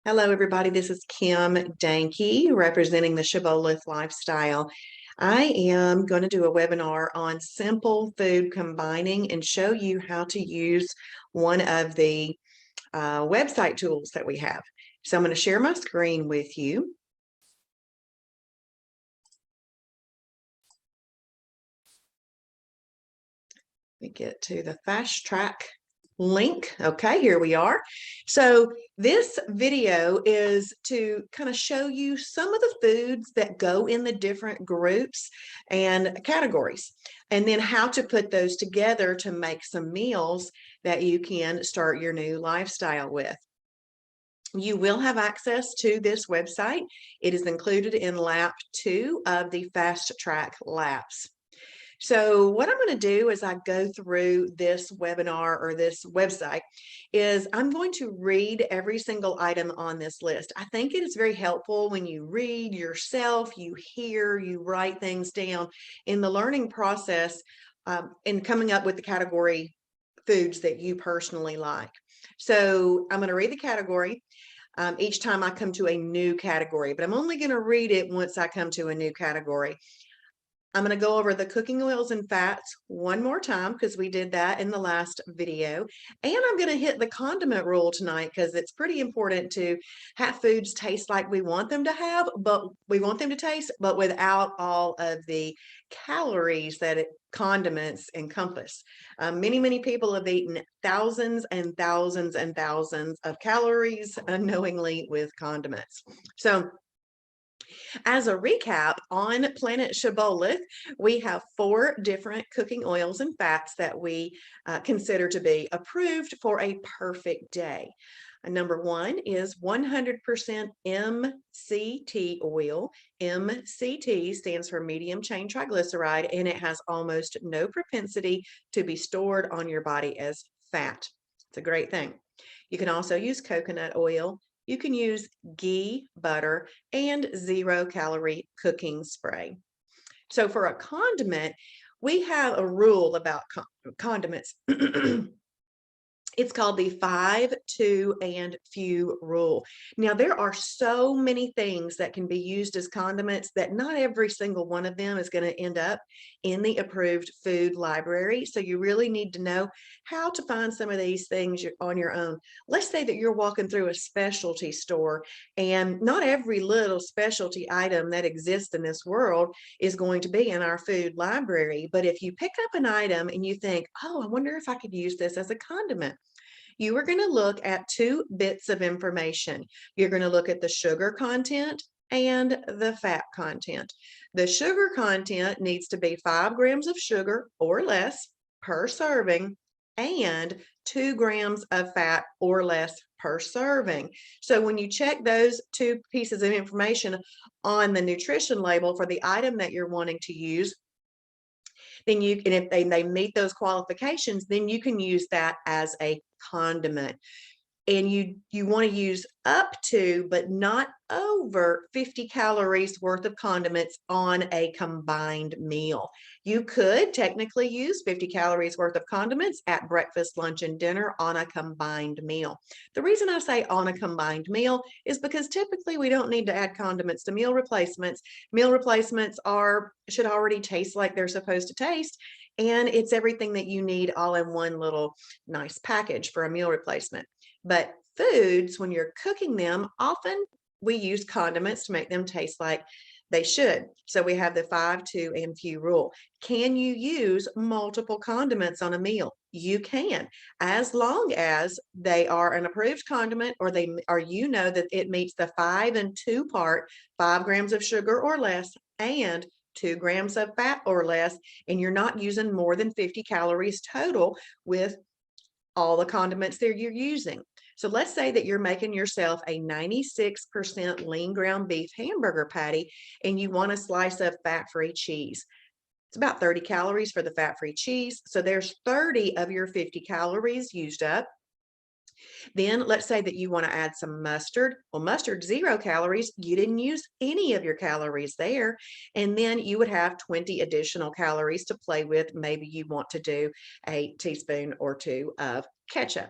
Hello, everybody. This is Kim Danke representing the Shibboleth Lifestyle. I am going to do a webinar on simple food combining and show you how to use one of the website tools that we have. So I'm going to share my screen with you. Let me get to the fast track link. Okay, here we are. So this video is to kind of show you some of the foods that go in the different groups and categories, and then how to put those together to make some meals that you can start your new lifestyle with. You will have access to this website. It is included in lap 2 of the fast track laps. So what I'm going to do as I go through this webinar or this website is I'm going to read every single item on this list. I think it is very helpful when you read yourself, you hear, you write things down in the learning process and coming up with the category foods that you personally like. So I'm going to read the category each time I come to a new category, but I'm only going to read it once I come to a new category. I'm going to go over the cooking oils and fats one more time because we did that in the last video. And I'm going to hit the condiment rule tonight because it's pretty important to have foods taste like we want them to have, but we want them to taste, but without all of the calories that condiments encompass. Many people have eaten thousands and thousands and thousands of calories unknowingly with condiments. So as a recap, on Planet Shibboleth, we have 4 different cooking oils and fats that we consider to be approved for a perfect day. Number 1 is 100% MCT oil. MCT stands for medium chain triglyceride, and it has almost no propensity to be stored on your body as fat. It's a great thing. You can also use coconut oil. You can use ghee, butter, and 0-calorie cooking spray. So for a condiment, we have a rule about condiments. It's called the 5, 2, and few rule. Now, there are so many things that can be used as condiments that not every single one of them is going to end up in the approved food library. So you really need to know how to find some of these things on your own. Let's say that you're walking through a specialty store, and not every little specialty item that exists in this world is going to be in our food library. But if you pick up an item and you think, oh, I wonder if I could use this as a condiment, you are going to look at 2 bits of information. You're going to look at the sugar content and the fat content. The sugar content needs to be 5 grams of sugar or less per serving and 2 grams of fat or less per serving. So when you check those 2 pieces of information on the nutrition label for the item that you're wanting to use, then you can, if they meet those qualifications, then you can use that as a condiment. And you want to use up to, but not over 50 calories worth of condiments on a combined meal. You could technically use 50 calories worth of condiments at breakfast, lunch, and dinner on a combined meal. The reason I say on a combined meal is because typically we don't need to add condiments to meal replacements. Meal replacements should already taste like they're supposed to taste, and it's everything that you need all in one little nice package for a meal replacement. But foods, when you're cooking them, often we use condiments to make them taste like they should. So we have the 5, 2, and few rule. Can you use multiple condiments on a meal? You can, as long as they are an approved condiment, or you know that it meets the 5 and 2 part, 5 grams of sugar or less, and 2 grams of fat or less, and you're not using more than 50 calories total with all the condiments that you're using. So let's say that you're making yourself a 96% lean ground beef hamburger patty and you want a slice of fat-free cheese. It's about 30 calories for the fat-free cheese. So there's 30 of your 50 calories used up. Then let's say that you want to add some mustard. Well, mustard, 0 calories. You didn't use any of your calories there. And then you would have 20 additional calories to play with. Maybe you want to do a teaspoon or 2 of ketchup.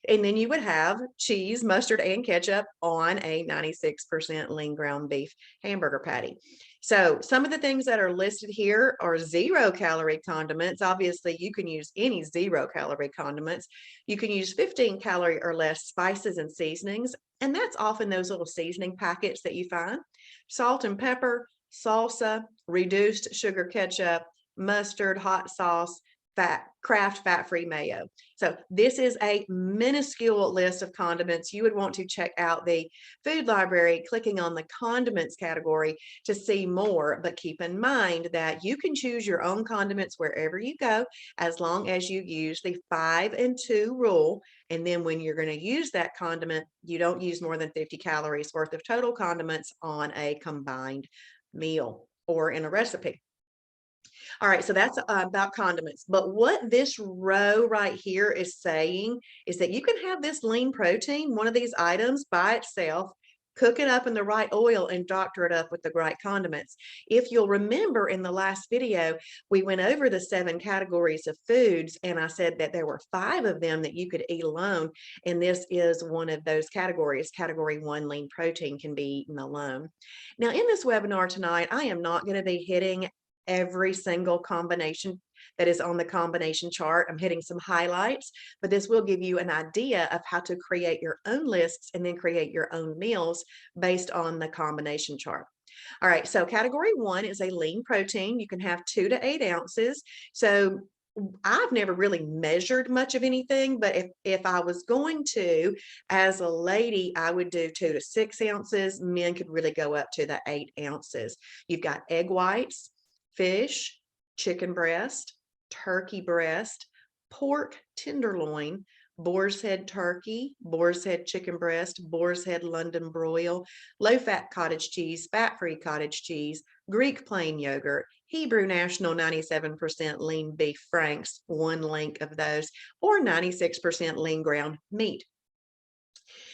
And then you would have cheese, mustard, and ketchup on a 96% lean ground beef hamburger patty. So some of the things that are listed here are 0-calorie condiments. Obviously, you can use any 0-calorie condiments. You can use 15-calorie or less spices and seasonings, and that's often those little seasoning packets that you find. Salt and pepper, salsa, reduced sugar ketchup, mustard, hot sauce, Kraft fat-free mayo. So this is a minuscule list of condiments. You would want to check out the food library, clicking on the condiments category to see more, but keep in mind that you can choose your own condiments wherever you go, as long as you use the 5 and 2 rule. And then when you're going to use that condiment, you don't use more than 50 calories worth of total condiments on a combined meal or in a recipe. All right, so that's about condiments. But what this row right here is saying is that you can have this lean protein, one of these items by itself, cook it up in the right oil and doctor it up with the right condiments. If you'll remember in the last video, we went over the 7 categories of foods, and I said that there were 5 of them that you could eat alone, and this is one of those categories. Category 1, lean protein, can be eaten alone. Now, in this webinar tonight, I am not going to be hitting every single combination that is on the combination chart. I'm hitting some highlights, but this will give you an idea of how to create your own lists and then create your own meals based on the combination chart. All right, so category 1 is a lean protein. You can have 2 to 8 ounces. So I've never really measured much of anything, but if I was going to, as a lady, I would do 2 to 6 ounces. Men could really go up to the 8 ounces. You've got egg whites, fish, chicken breast, turkey breast, pork tenderloin, boar's head turkey, boar's head chicken breast, boar's head London broil, low-fat cottage cheese, fat-free cottage cheese, Greek plain yogurt, Hebrew National 97% lean beef franks, 1 link of those, or 96% lean ground meat.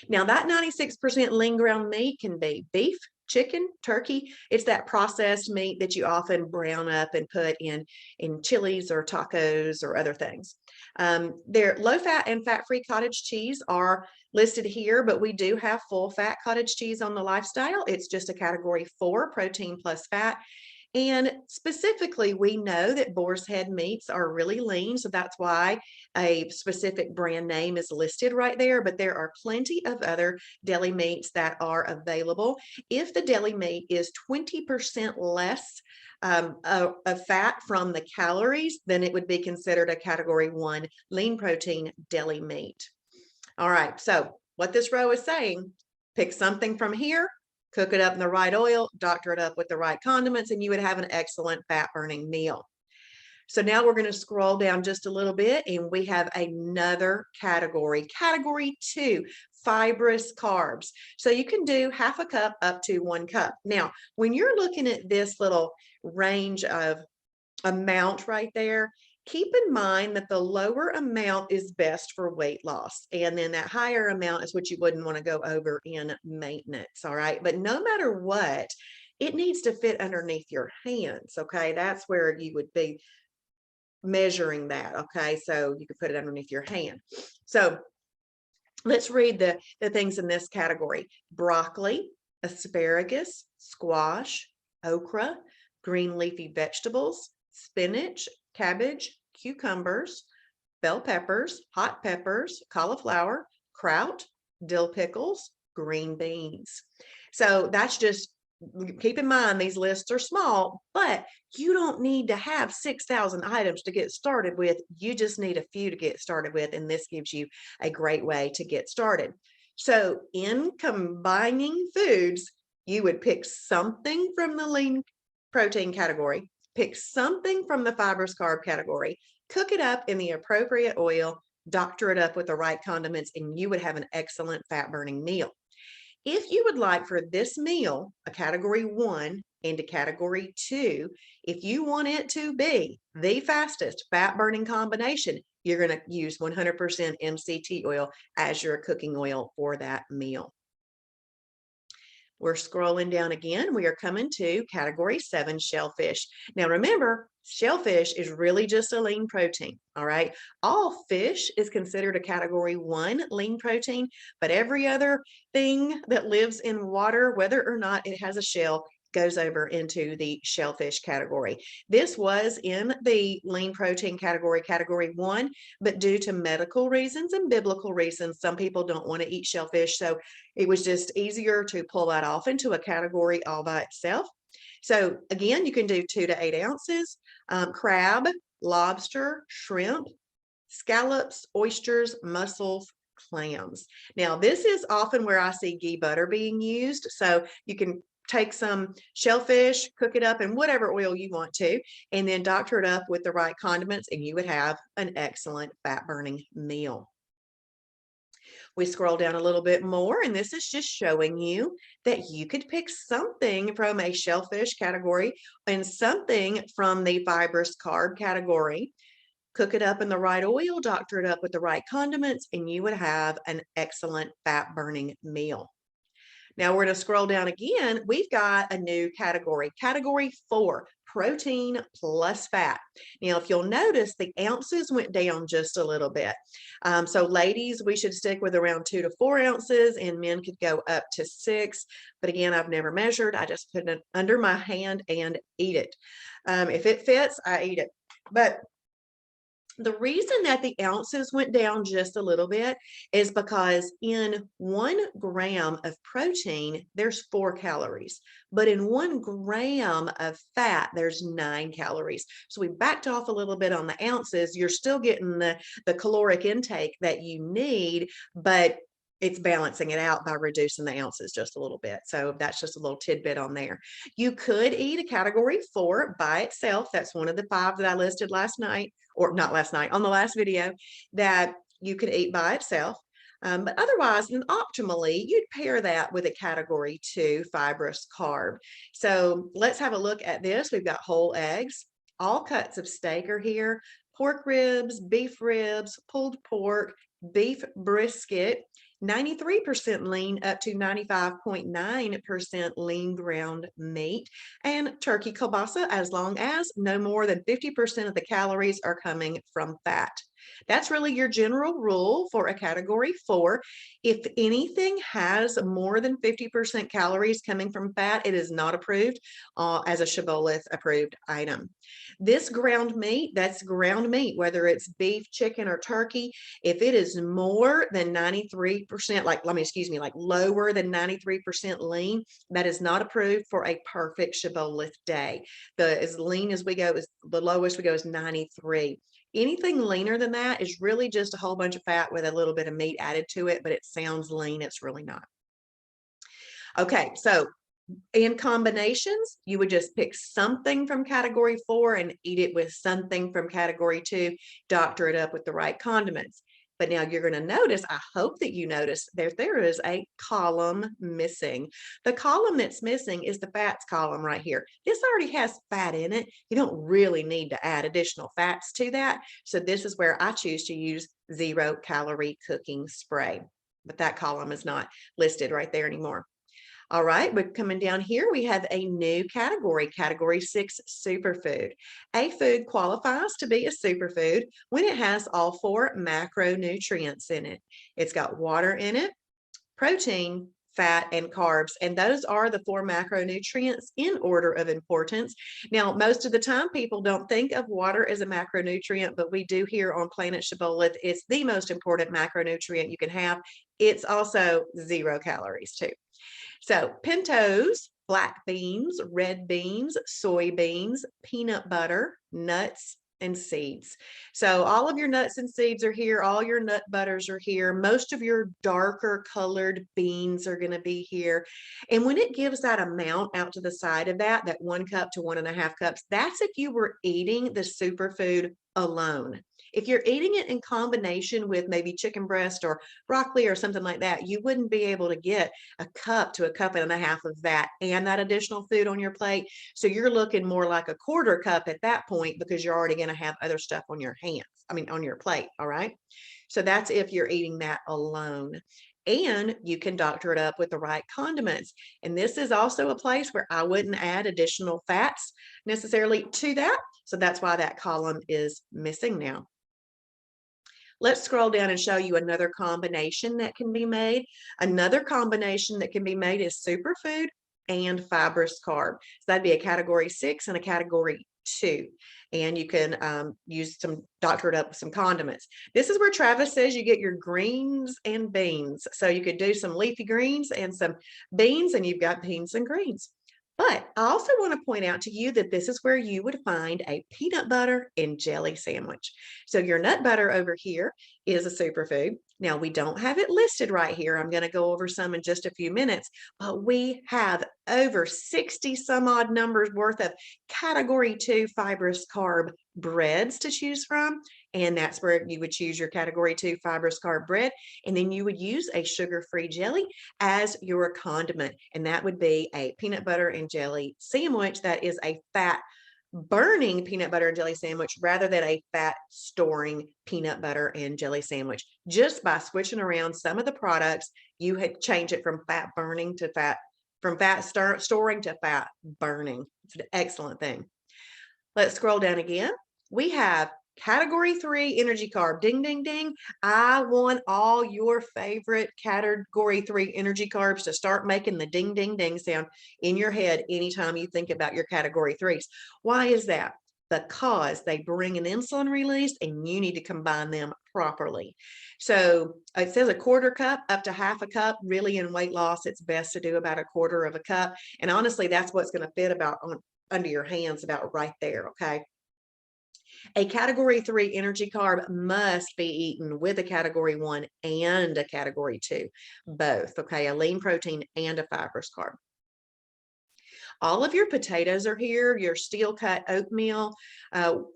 Now that 96% lean ground meat can be beef, chicken, turkey. It's that processed meat that you often brown up and put in chilies or tacos or other things. Their low fat and fat free cottage cheese are listed here, but we do have full fat cottage cheese on the lifestyle. It's just a category 4, protein plus fat. And specifically, we know that boar's head meats are really lean, so that's why a specific brand name is listed right there, but there are plenty of other deli meats that are available. If the deli meat is 20% less of fat from the calories, then it would be considered a category 1 lean protein deli meat. All right, so what this row is saying, pick something from here, cook it up in the right oil, doctor it up with the right condiments, and you would have an excellent fat burning meal. So now we're going to scroll down just a little bit, and we have another category. Category 2, fibrous carbs. So you can do half a cup up to 1 cup. Now, when you're looking at this little range of amount right there, keep in mind that the lower amount is best for weight loss. And then that higher amount is what you wouldn't want to go over in maintenance. All right. But no matter what, it needs to fit underneath your hands. Okay. That's where you would be measuring that. Okay. So you could put it underneath your hand. So let's read the things in this category: broccoli, asparagus, squash, okra, green leafy vegetables, spinach, cabbage, cucumbers, bell peppers, hot peppers, cauliflower, kraut, dill pickles, green beans. So that's just, keep in mind, these lists are small, but you don't need to have 6,000 items to get started with. You just need a few to get started with, and this gives you a great way to get started. So in combining foods, you would pick something from the lean protein category, pick something from the fibrous carb category, cook it up in the appropriate oil, doctor it up with the right condiments, and you would have an excellent fat burning meal. If you would like for this meal, a category 1 and a category 2, if you want it to be the fastest fat burning combination, you're going to use 100% MCT oil as your cooking oil for that meal. We're scrolling down again. We are coming to category 7, shellfish. Now remember, shellfish is really just a lean protein, all right? All fish is considered a category 1 lean protein, but every other thing that lives in water, whether or not it has a shell, goes over into the shellfish category. This was in the lean protein category, category 1, but due to medical reasons and biblical reasons, some people don't want to eat shellfish. So it was just easier to pull that off into a category all by itself. So again, you can do 2 to 8 ounces. Crab, lobster, shrimp, scallops, oysters, mussels, clams. Now, this is often where I see ghee butter being used. So you can take some shellfish, cook it up in whatever oil you want to, and then doctor it up with the right condiments, and you would have an excellent fat-burning meal. We scroll down a little bit more, and this is just showing you that you could pick something from a shellfish category and something from the fibrous carb category, cook it up in the right oil, doctor it up with the right condiments, and you would have an excellent fat-burning meal. Now we're going to scroll down again. We've got a new category, category 4, protein plus fat. Now, if you'll notice, the ounces went down just a little bit. So ladies, we should stick with around 2 to 4 ounces, and men could go up to 6. But again, I've never measured. I just put it under my hand and eat it. If it fits, I eat it. But the reason that the ounces went down just a little bit is because in 1 gram of protein, there's 4 calories, but in 1 gram of fat, there's 9 calories. So we backed off a little bit on the ounces. You're still getting the caloric intake that you need, but it's balancing it out by reducing the ounces just a little bit. So that's just a little tidbit on there. You could eat a category 4 by itself. That's one of the 5 that I listed last night, or not last night, on the last video, that you could eat by itself. But otherwise, and optimally, you'd pair that with a category 2 fibrous carb. So let's have a look at this. We've got whole eggs. All cuts of steak are here. Pork ribs, beef ribs, pulled pork, beef brisket, 93% lean up to 95.9% lean ground meat, and turkey kielbasa, as long as no more than 50% of the calories are coming from fat. That's really your general rule for a category 4. If anything has more than 50% calories coming from fat, it is not approved as a shibboleth approved item. This ground meat, that's ground meat, whether it's beef, chicken, or turkey, if it is more than 93%, like lower than 93% lean, that is not approved for a perfect shibboleth day. As lean as we go, the lowest we go is 93. Anything leaner than that is really just a whole bunch of fat with a little bit of meat added to it, but it sounds lean. It's really not. Okay, so in combinations, you would just pick something from category 4 and eat it with something from category 2, doctor it up with the right condiments. But now you're going to notice, I hope that you notice, there is a column missing. The column that's missing is the fats column right here. This already has fat in it. You don't really need to add additional fats to that. So this is where I choose to use 0-calorie cooking spray. But that column is not listed right there anymore. All right, but coming down here, we have a new category, category 6, superfood. A food qualifies to be a superfood when it has all 4 macronutrients in it. It's got water in it, protein, fat, and carbs. And those are the 4 macronutrients in order of importance. Now, most of the time, people don't think of water as a macronutrient, but we do here on Planet Shibboleth. It's the most important macronutrient you can have. It's also 0 calories too. So pintos, black beans, red beans, soybeans, peanut butter, nuts, and seeds. So all of your nuts and seeds are here. All your nut butters are here. Most of your darker colored beans are going to be here. And when it gives that amount out to the side of that 1 cup to 1.5 cups, that's if you were eating the superfood alone. If you're eating it in combination with maybe chicken breast or broccoli or something like that, you wouldn't be able to get a cup to 1.5 cups of that and that additional food on your plate. So you're looking more like a 1/4 cup at that point, because you're already going to have other stuff on your on your plate. All right. So that's if you're eating that alone. and you can doctor it up with the right condiments. And this is also a place where I wouldn't add additional fats necessarily to that. So that's why that column is missing now. Let's scroll down and show you another combination that can be made. Another combination that can be made is superfood and fibrous carb. So that'd be a category 6 and a category 2. And you can use some, doctor it up with some condiments. This is where Travis says you get your greens and beans. So you could do some leafy greens and some beans, and you've got beans and greens. But I also want to point out to you that this is where you would find a peanut butter and jelly sandwich. So your nut butter over here is a superfood. Now, we don't have it listed right here. I'm going to go over some in just a few minutes, but we have over 60 some odd numbers worth of category 2 fibrous carb breads to choose from. And that's where you would choose your category 2 fibrous carb bread. And then you would use a sugar-free jelly as your condiment. And that would be a peanut butter and jelly sandwich that is a fat burning peanut butter and jelly sandwich rather than a fat storing peanut butter and jelly sandwich. Just by switching around some of the products, you had changed it from fat burning to fat, from fat storing to fat burning. It's an excellent thing. Let's scroll down again. We have category 3 energy carb. Ding, ding, ding. I want all your favorite category 3 energy carbs to start making the ding, ding, ding sound in your head anytime you think about your category 3s. Why is that? Because they bring an insulin release and you need to combine them properly. So it says a quarter cup up to half a cup. Really, in weight loss, it's best to do about a quarter of a cup. And honestly, that's what's going to fit about under your hands about right there. Okay. A category 3 energy carb must be eaten with a category 1 and a category 2, both, okay, a lean protein and a fibrous carb. All of your potatoes are here, your steel cut oatmeal,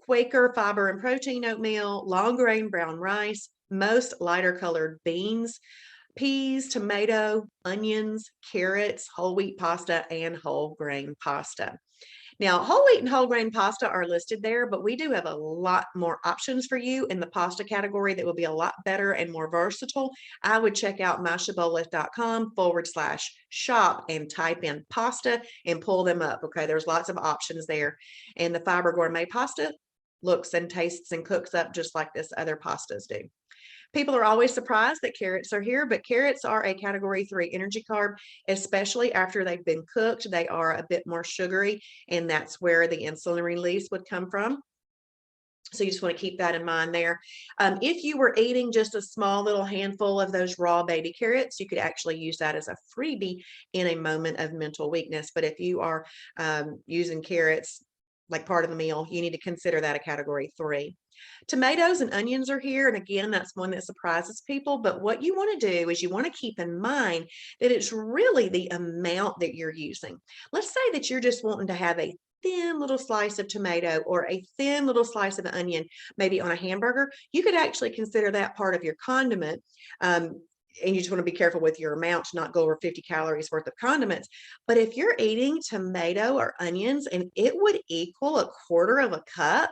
Quaker fiber and protein oatmeal, long grain brown rice, most lighter colored beans, peas, tomato, onions, carrots, whole wheat pasta, and whole grain pasta. Now, whole wheat and whole grain pasta are listed there, but we do have a lot more options for you in the pasta category that will be a lot better and more versatile. I would check out myshibboleth.com/shop and type in pasta and pull them up. Okay, there's lots of options there. And the fiber gourmet pasta looks and tastes and cooks up just like this other pastas do. People are always surprised that carrots are here, but carrots are a category 3 energy carb, especially after they've been cooked. They are a bit more sugary, and that's where the insulin release would come from. So you just want to keep that in mind there. If you were eating just a small little handful of those raw baby carrots, you could actually use that as a freebie in a moment of mental weakness. But if you are using carrots like part of the meal, you need to consider that a category 3. Tomatoes and onions are here. And again, that's one that surprises people. But what you want to do is you want to keep in mind that it's really the amount that you're using. Let's say that you're just wanting to have a thin little slice of tomato or a thin little slice of onion, maybe on a hamburger. You could actually consider that part of your condiment. And you just want to be careful with your amount to not go over 50 calories worth of condiments. But if you're eating tomato or onions and it would equal a quarter of a cup,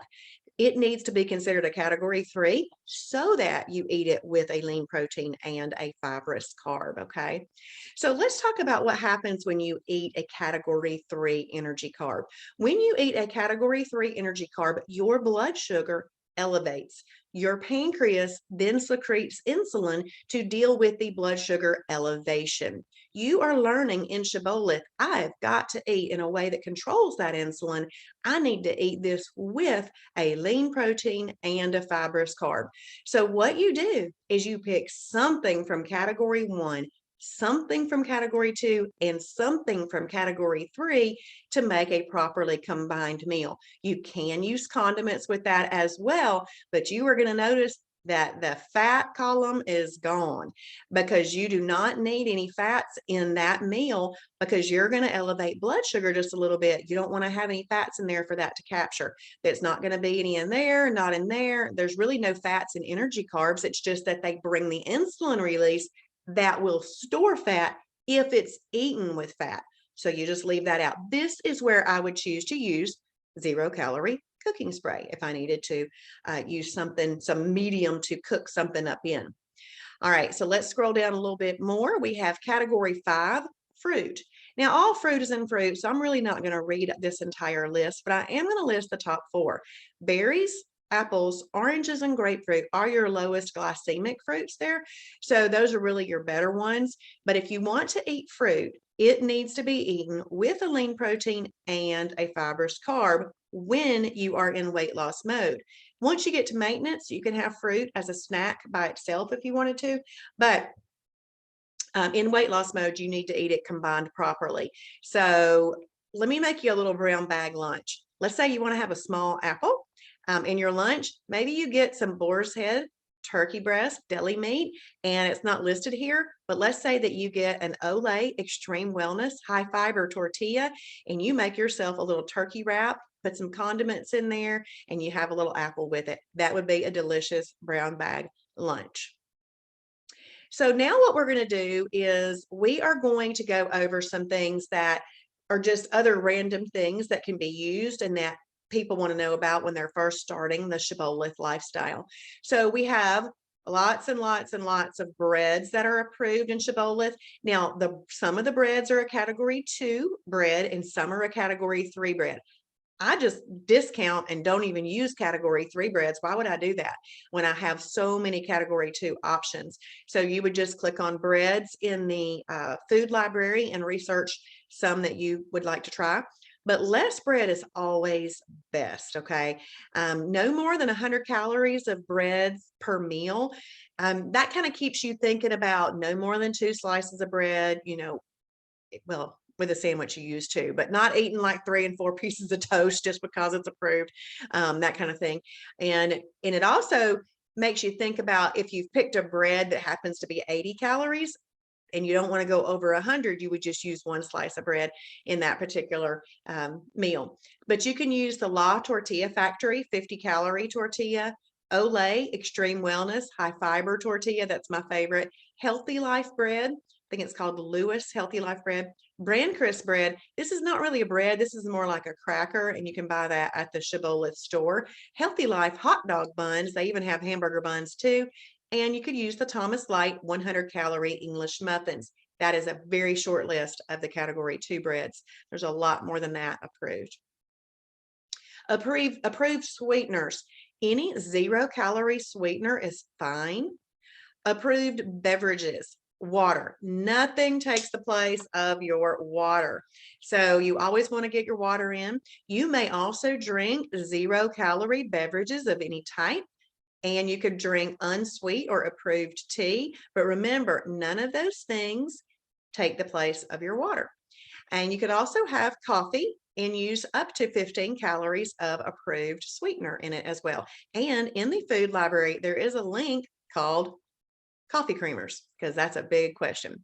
it needs to be considered a category 3 so that you eat it with a lean protein and a fibrous carb, okay? So let's talk about what happens when you eat a category 3 energy carb. When you eat a category 3 energy carb, your blood sugar elevates. Your pancreas then secretes insulin to deal with the blood sugar elevation. You are learning in Shibboleth, I've got to eat in a way that controls that insulin. I need to eat this with a lean protein and a fibrous carb. So what you do is you pick something from category 1, something from category 2, and something from category 3 to make a properly combined meal. You can use condiments with that as well, but you are going to notice that the fat column is gone because you do not need any fats in that meal because you're going to elevate blood sugar just a little bit. You don't want to have any fats in there for that to capture. There's not going to be any in there, not in there. There's really no fats in energy carbs. It's just that they bring the insulin release that will store fat if it's eaten with fat. So you just leave that out. This is where I would choose to use 0-calorie cooking spray if I needed to use something, some medium to cook something up in. All right, so let's scroll down a little bit more. We have category 5, fruit. Now, all fruit is in fruit, so I'm really not going to read this entire list, but I am going to list the top 4. Berries, apples, oranges, and grapefruit are your lowest glycemic fruits there. So those are really your better ones. But if you want to eat fruit, it needs to be eaten with a lean protein and a fibrous carb when you are in weight loss mode. Once you get to maintenance, you can have fruit as a snack by itself if you wanted to, but in weight loss mode, you need to eat it combined properly. So let me make you a little brown bag lunch. Let's say you want to have a small apple in your lunch. Maybe you get some boar's head, turkey breast, deli meat, and it's not listed here, but let's say that you get an Olay Extreme Wellness high fiber tortilla and you make yourself a little turkey wrap, put some condiments in there, and you have a little apple with it. That would be a delicious brown bag lunch. So now what we're going to do is we are going to go over some things that are just other random things that can be used and that people want to know about when they're first starting the shibboleth lifestyle. So we have lots and lots and lots of breads that are approved in shibboleth. Now, some of the breads are a category 2 bread and some are a category 3 bread. I just discount and don't even use category 3 breads. Why would I do that when I have so many category 2 options? So you would just click on breads in the food library and research some that you would like to try. But less bread is always best, okay? No more than 100 calories of breads per meal. That kind of keeps you thinking about no more than 2 slices of bread, well, with a sandwich you use too, but not eating like 3 and 4 pieces of toast just because it's approved, that kind of thing. And it also makes you think about if you've picked a bread that happens to be 80 calories and you don't want to go over 100, you would just use 1 slice of bread in that particular meal. But you can use the La Tortilla Factory 50-calorie tortilla, Olay Extreme Wellness high fiber tortilla, that's my favorite, Healthy Life bread, I think it's called the Lewis Healthy Life bread. Brand Crisp bread. This is not really a bread. This is more like a cracker, and you can buy that at the Shibboleth store. Healthy Life hot dog buns. They even have hamburger buns too. And you could use the Thomas Light 100-calorie English muffins. That is a very short list of the category 2 breads. There's a lot more than that approved. Approved sweeteners. Any 0-calorie sweetener is fine. Approved beverages. Water. Nothing takes the place of your water. So you always want to get your water in. You may also drink 0-calorie beverages of any type, and you could drink unsweet or approved tea. But remember, none of those things take the place of your water. And you could also have coffee and use up to 15 calories of approved sweetener in it as well. And in the food library, there is a link called coffee creamers, because that's a big question.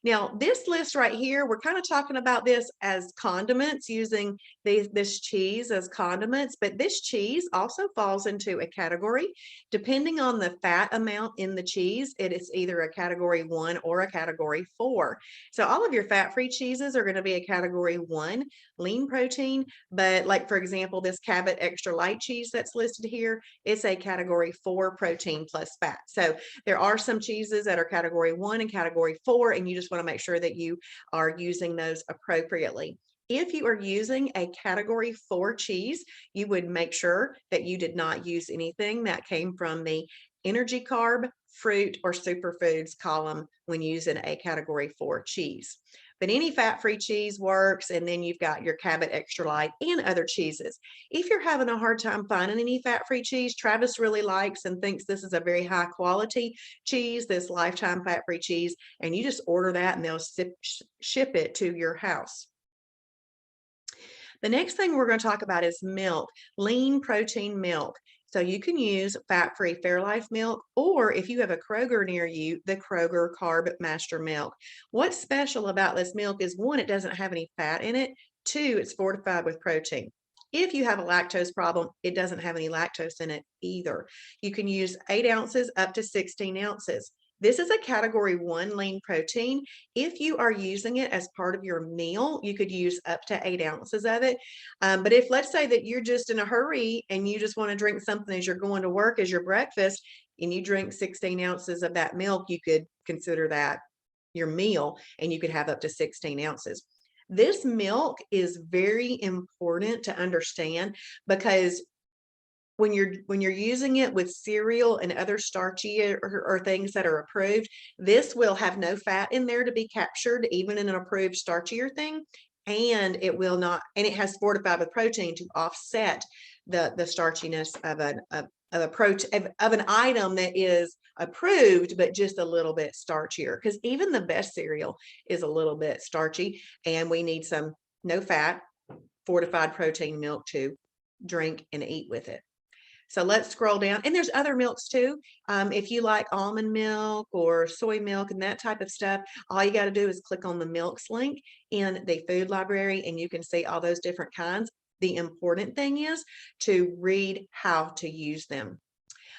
Now, this list right here, we're kind of talking about this as condiments, using this cheese as condiments, but this cheese also falls into a category. Depending on the fat amount in the cheese, it is either a category 1 or a category 4. So all of your fat-free cheeses are going to be a category 1 lean protein, but like, for example, this Cabot extra light cheese that's listed here, it's a category 4 protein plus fat. So there are some cheeses that are category 1 and category 4, and you just want to make sure that you are using those appropriately. If you are using a category 4 cheese, you would make sure that you did not use anything that came from the energy carb, fruit, or superfoods column when using a category 4 cheese. But any fat-free cheese works, and then you've got your Cabot Extra Light and other cheeses. If you're having a hard time finding any fat-free cheese, Travis really likes and thinks this is a very high quality cheese, this Lifetime fat-free cheese, and you just order that and they'll ship it to your house. The next thing we're going to talk about is milk, lean protein milk. So you can use fat-free Fairlife milk, or if you have a Kroger near you, the Kroger Carb Master milk. What's special about this milk is, 1, it doesn't have any fat in it. 2, it's fortified with protein. If you have a lactose problem, it doesn't have any lactose in it either. You can use 8 ounces up to 16 ounces. This is a category 1 lean protein. If you are using it as part of your meal, you could use up to 8 ounces of it. But if, let's say that you're just in a hurry and you just want to drink something as you're going to work as your breakfast, and you drink 16 ounces of that milk, you could consider that your meal, and you could have up to 16 ounces. This milk is very important to understand because when you're using it with cereal and other starchy or things that are approved, this will have no fat in there to be captured, even in an approved starchier thing. And it will not, and it has fortified with protein to offset the starchiness of a protein of an item that is approved, but just a little bit starchier. Because even the best cereal is a little bit starchy, and we need some no fat, fortified protein milk to drink and eat with it. So let's scroll down. And there's other milks too. If you like almond milk or soy milk and that type of stuff, all you got to do is click on the milks link in the food library and you can see all those different kinds. The important thing is to read how to use them.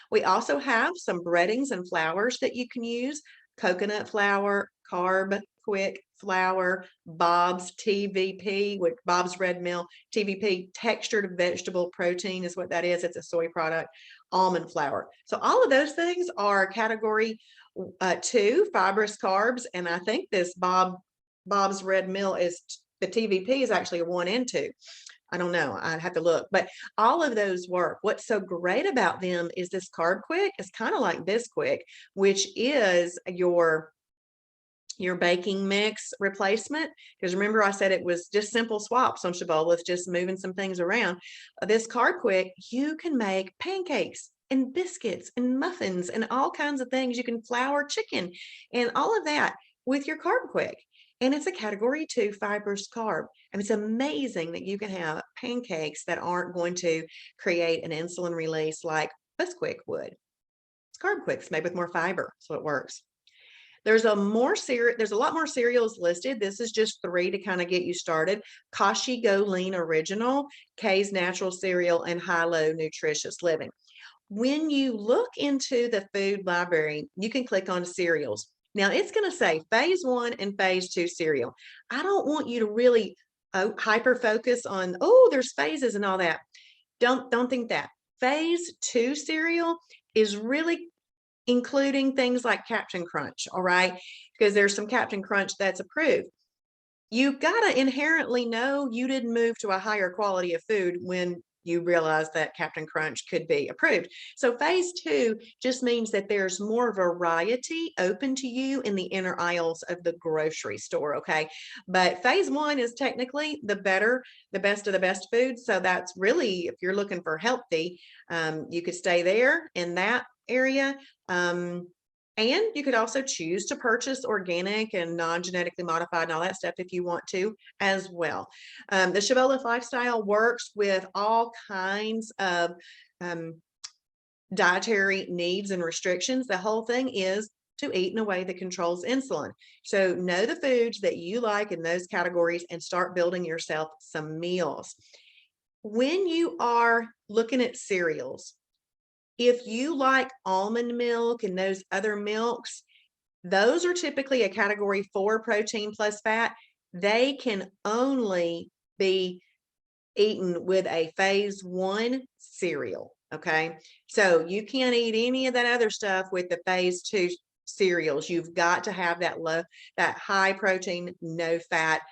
We also have some breadings and flours that you can use: coconut flour, Carb Quick flour, Bob's TVP, with Bob's Red Mill, TVP, textured vegetable protein is what that is. It's a soy product, almond flour. So all of those things are category 2, fibrous carbs. And I think this Bob's Red Mill is, the TVP is actually a 1 and 2. I don't know. I'd have to look, but all of those work. What's so great about them is this Carb Quick is kind of like Bisquick, which is your baking mix replacement. Because remember, I said it was just simple swaps on Shibboleth, just moving some things around. This Carb Quick, you can make pancakes and biscuits and muffins and all kinds of things. You can flour chicken and all of that with your Carb Quick. And it's a category 2 fibrous carb. And it's amazing that you can have pancakes that aren't going to create an insulin release like Bisquick would. It's Carb Quick, it's made with more fiber, so it works. There's a lot more cereals listed. This is just 3 to kind of get you started: Kashi Go Lean Original, K's Natural Cereal, and High-Low Nutritious Living. When you look into the food library, you can click on cereals. Now it's going to say phase 1 and phase 2 cereal. I don't want you to really hyper focus on, oh, there's phases and all that. Don't think that. Phase 2 cereal is really including things like Captain Crunch, all right? Because there's some Captain Crunch that's approved. You got to inherently know you didn't move to a higher quality of food when you realize that Captain Crunch could be approved. So phase 2 just means that there's more variety open to you in the inner aisles of the grocery store, okay? But phase 1 is technically the best of the best food. So that's really, if you're looking for healthy, you could stay there in that area. And you could also choose to purchase organic and non-genetically modified and all that stuff if you want to as well. The Shibboleth lifestyle works with all kinds of dietary needs and restrictions. The whole thing is to eat in a way that controls insulin. So know the foods that you like in those categories and start building yourself some meals. When you are looking at cereals, if you like almond milk and those other milks, those are typically a category 4 protein plus fat. They can only be eaten with a phase 1 cereal, okay? So you can't eat any of that other stuff with the phase 2 cereals. You've got to have that high protein, no fat,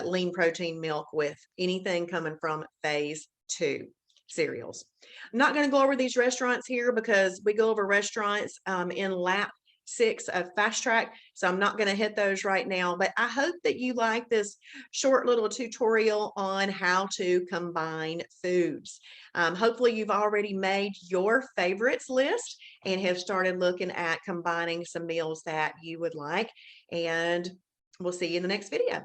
lean protein milk with anything coming from phase 2 cereals. I'm not going to go over these restaurants here because we go over restaurants in lap 6 of Fast Track, so I'm not going to hit those right now, but I hope that you like this short little tutorial on how to combine foods. Hopefully you've already made your favorites list and have started looking at combining some meals that you would like, and we'll see you in the next video.